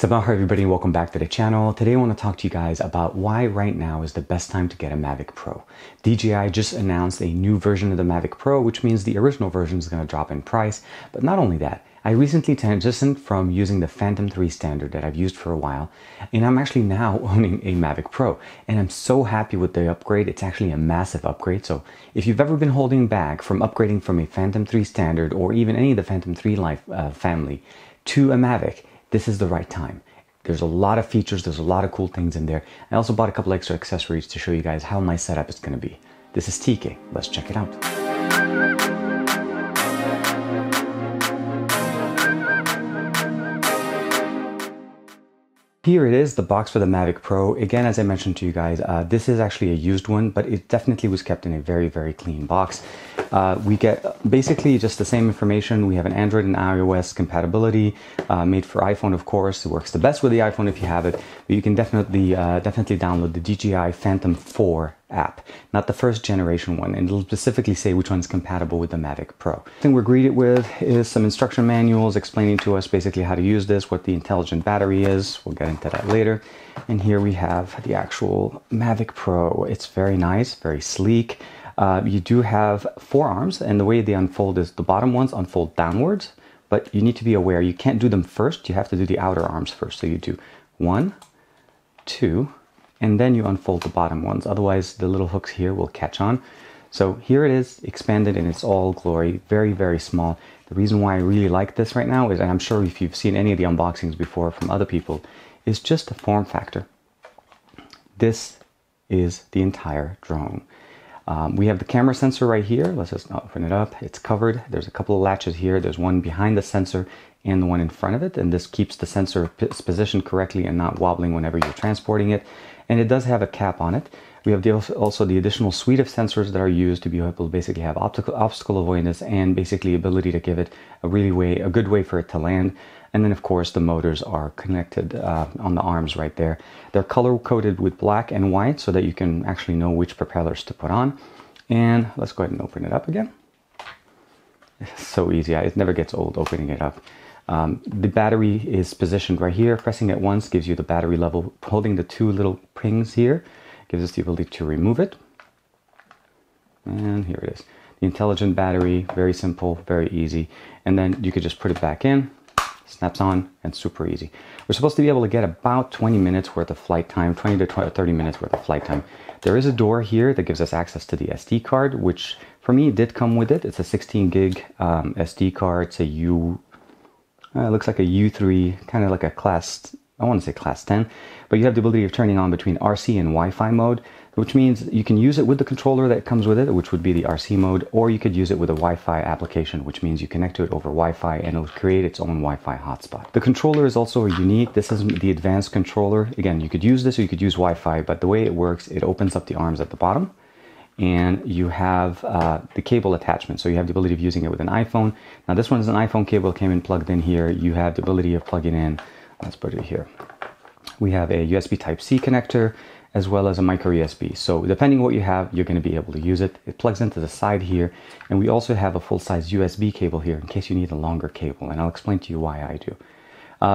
Sabah everybody, welcome back to the channel. Today I want to talk to you guys about why right now is the best time to get a Mavic Pro. DJI just announced a new version of the Mavic Pro, which means the original version is going to drop in price. But not only that, I recently transitioned from using the Phantom 3 standard that I've used for a while, and I'm actually now owning a Mavic Pro. And I'm so happy with the upgrade. It's actually a massive upgrade. So if you've ever been holding back from upgrading from a Phantom 3 standard or even any of the Phantom 3 family to a Mavic, this is the right time. There's a lot of features, there's a lot of cool things in there. I also bought a couple extra accessories to show you guys how my setup is going to be. This is TK. Let's check it out. Here it is, the box for the Mavic Pro. Again, as I mentioned to you guys, this is actually a used one, but it definitely was kept in a very, very clean box. We get basically just the same information. We have an Android and iOS compatibility, made for iPhone, of course. It works the best with the iPhone if you have it, but you can definitely download the DJI Phantom 4 app, not the first generation one, and it'll specifically say which one's compatible with the Mavic Pro. The thing we're greeted with is some instruction manuals explaining to us basically how to use this, what the intelligent battery is. We'll get into that later. And here we have the actual Mavic Pro. It's very nice, very sleek. You do have 4 arms, and the way they unfold is the bottom ones unfold downwards, but you need to be aware you can't do them first. You have to do the outer arms first. So you do 1, 2, and then you unfold the bottom ones. Otherwise, the little hooks here will catch on. So here it is, expanded in its all glory, very, very small. The reason why I really like this right now is, and I'm sure if you've seen any of the unboxings before from other people, is just the form factor. This is the entire drone. We have the camera sensor right here. Let's just open it up. It's covered. There's a couple of latches here. There's one behind the sensor and the one in front of it. And this keeps the sensor positioned correctly and not wobbling whenever you're transporting it. And it does have a cap on it. We have also the additional suite of sensors that are used to be able to basically have obstacle avoidance and basically ability to give it a good way for it to land. And then of course the motors are connected on the arms right there. They're color coded with black and white so that you can actually know which propellers to put on. And let's go ahead and open it up again. It's so easy. It never gets old opening it up. The battery is positioned right here. Pressing it once gives you the battery level. Holding the 2 little pings here gives us the ability to remove it. And here it is. The intelligent battery, very simple, very easy. And then you could just put it back in, snaps on, and super easy. We're supposed to be able to get about 20 minutes worth of flight time, 20 to 30 minutes worth of flight time. There is a door here that gives us access to the SD card, which for me did come with it. It's a 16 gig SD card. It's a it looks like a U3, kind of like a class, I want to say class 10, but you have the ability of turning on between RC and Wi-Fi mode, which means you can use it with the controller that comes with it, which would be the RC mode, or you could use it with a Wi-Fi application, which means you connect to it over Wi-Fi and it'll create its own Wi-Fi hotspot. The controller is also unique. This is the advanced controller. Again, you could use this or you could use Wi-Fi, but the way it works, it opens up the arms at the bottom, and you have the cable attachment. So you have the ability of using it with an iPhone. Now this one is an iPhone cable, came in plugged in here. You have the ability of plugging in, let's put it here. We have a USB Type-C connector as well as a micro USB. So depending on what you have, you're going to be able to use it. It plugs into the side here. And we also have a full-size USB cable here in case you need a longer cable. And I'll explain to you why I do.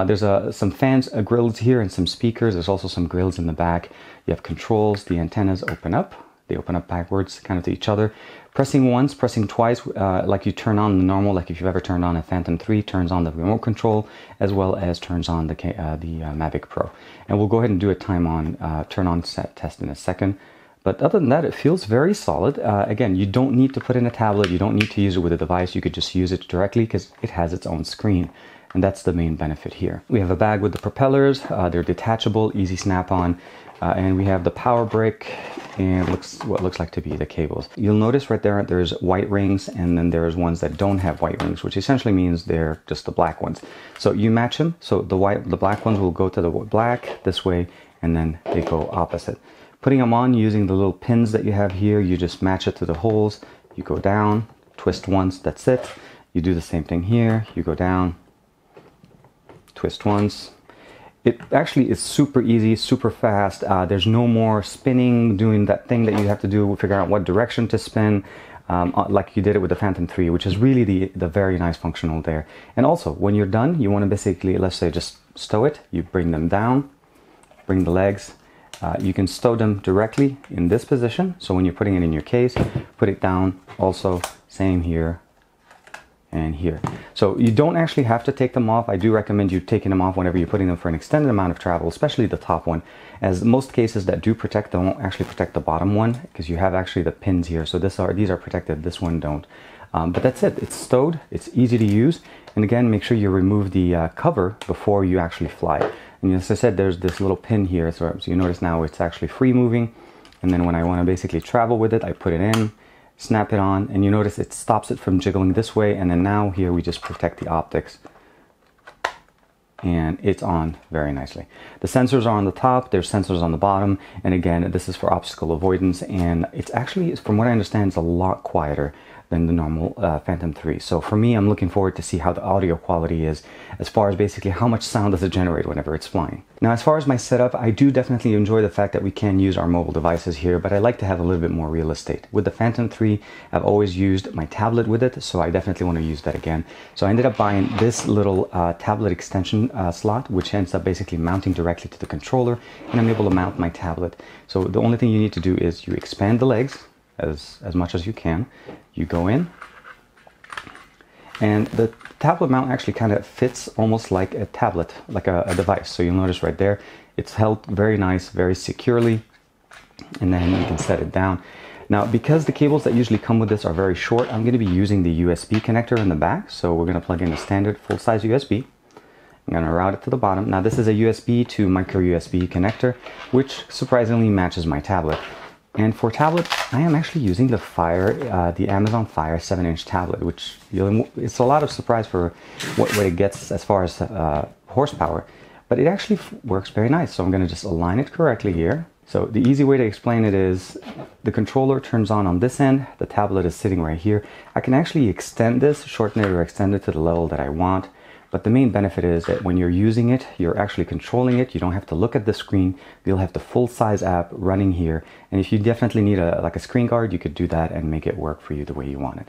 There's some fans, grills here, and some speakers. There's also some grills in the back. You have controls. The antennas open up. They open up backwards, kind of to each other. Pressing once, pressing twice, like you turn on the normal, like if you've ever turned on a Phantom 3, turns on the remote control, as well as turns on the Mavic Pro. And we'll go ahead and do a turn on set test in a second. But other than that, it feels very solid. Again, you don't need to put in a tablet. You don't need to use it with a device. You could just use it directly because it has its own screen. And that's the main benefit here. We have a bag with the propellers. They're detachable, easy snap-on. And we have the power brick and what looks like to be the cables. You'll notice right there, there's white rings, and then there's ones that don't have white rings, which essentially means they're just the black ones. So you match them. So the black ones will go to the black this way, and then they go opposite. Putting them on using the little pins that you have here, you just match it to the holes. You go down, twist once, that's it. You do the same thing here. You go down, twist once. It actually is super easy, super fast. There's no more spinning, doing that thing that you have to do, figure out what direction to spin. like you did it with the Phantom 3, which is really the very nice functional there. And also, when you're done, you want to basically, let's say, just stow it, you bring them down, bring the legs. You can stow them directly in this position. So when you're putting it in your case, put it down also, same here and here. So you don't actually have to take them off. I do recommend you taking them off whenever you're putting them for an extended amount of travel, especially the top one, as most cases that do protect don't actually protect the bottom one, because you have actually the pins here. So these are protected, this one don't. But that's it, it's stowed, it's easy to use. And again, make sure you remove the cover before you actually fly. And as I said, there's this little pin here, so you notice now it's actually free moving. And then when I want to basically travel with it, I put it in, snap it on, and you notice it stops it from jiggling this way. And then now here we just protect the optics, and it's on very nicely. The sensors are on the top, there's sensors on the bottom, and again, this is for obstacle avoidance, and it's actually, from what I understand, it's a lot quieter than the normal Phantom 3. So for me, I'm looking forward to see how the audio quality is, as far as basically how much sound does it generate whenever it's flying. Now, as far as my setup, I do definitely enjoy the fact that we can use our mobile devices here, but I like to have a little bit more real estate. With the Phantom 3, I've always used my tablet with it, so I definitely want to use that again. So I ended up buying this little tablet extension slot, which ends up basically mounting directly to the controller, and I'm able to mount my tablet. So the only thing you need to do is you expand the legs as much as you can. You go in, and the tablet mount actually kind of fits almost like a tablet, like a device. So you'll notice right there, it's held very nice, very securely, and then you can set it down. Now, because the cables that usually come with this are very short, I'm going to be using the USB connector in the back. So we're going to plug in a standard full-size USB. I'm going to route it to the bottom. Now, this is a USB to micro USB connector, which surprisingly matches my tablet. And for tablets, I am actually using the Amazon Fire 7-inch tablet, which it's a lot of surprise for what it gets as far as horsepower, but it actually works very nice. So I'm going to just align it correctly here. So the easy way to explain it is the controller turns on this end, the tablet is sitting right here. I can actually extend this, shorten it or extend it to the level that I want. But the main benefit is that when you're using it, you're actually controlling it. You don't have to look at the screen. You'll have the full-size app running here. And if you definitely need like a screen guard, you could do that and make it work for you the way you want it.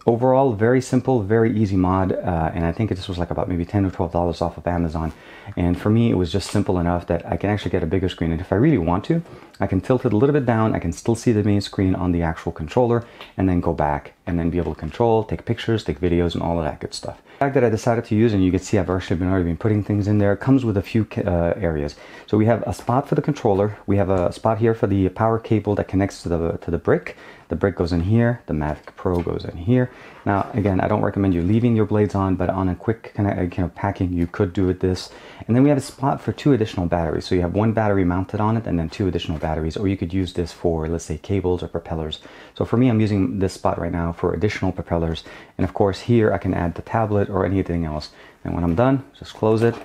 Overall, very simple, very easy mod, and I think this was like about maybe $10 or $12 off of Amazon. And for me, it was just simple enough that I can actually get a bigger screen, and if I really want to, I can tilt it a little bit down. I can still see the main screen on the actual controller, and then go back and then be able to control, take pictures, take videos, and all of that good stuff. The fact that I decided to use, and you can see I've already been putting things in there, comes with a few areas. So we have a spot for the controller. We have a spot here for the power cable that connects to the brick. The brick goes in here, the Mavic Pro goes in here. Now, again, I don't recommend you leaving your blades on, but on a quick kind of packing, you could do it this. And then we have a spot for 2 additional batteries. So you have 1 battery mounted on it and then 2 additional batteries, or you could use this for, let's say, cables or propellers. So for me, I'm using this spot right now for additional propellers. And of course, here I can add the tablet or anything else. And when I'm done, just close it.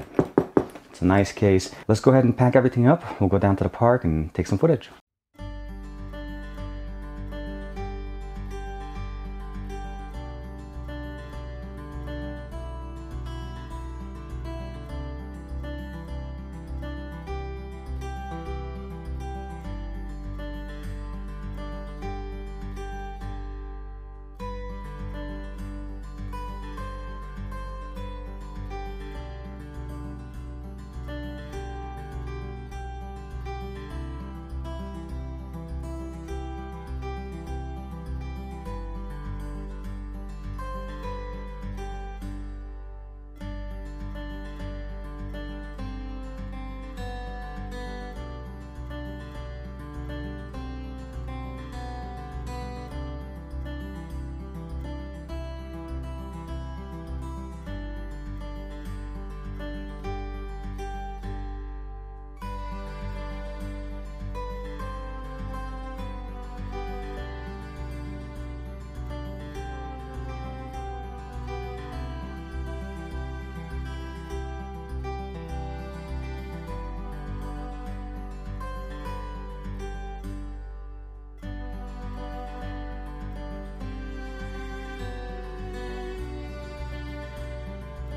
It's a nice case. Let's go ahead and pack everything up. We'll go down to the park and take some footage.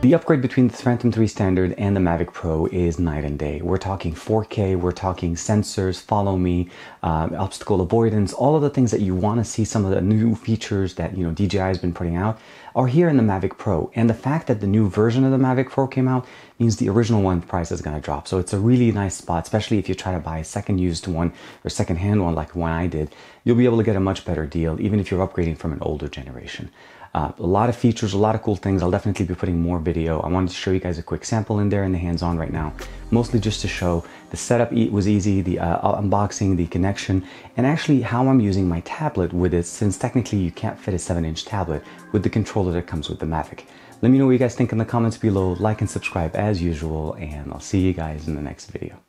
The upgrade between the Phantom 3 Standard and the Mavic Pro is night and day. We're talking 4K, we're talking sensors, follow me, obstacle avoidance, all of the things that you want to see, some of the new features that DJI has been putting out. are here in the Mavic Pro. And the fact that the new version of the Mavic Pro came out means the original one price is going to drop. So it's a really nice spot, especially if you try to buy a second used one or second hand one like one I did. You'll be able to get a much better deal, even if you're upgrading from an older generation. A lot of features, a lot of cool things. I'll definitely be putting more video. I wanted to show you guys a quick sample in there in the hands-on right now, mostly just to show the setup was easy, the unboxing, the connection, and actually how I'm using my tablet with it, since technically you can't fit a 7-inch tablet with the controller that comes with the Mavic. Let me know what you guys think in the comments below, like and subscribe as usual, and I'll see you guys in the next video.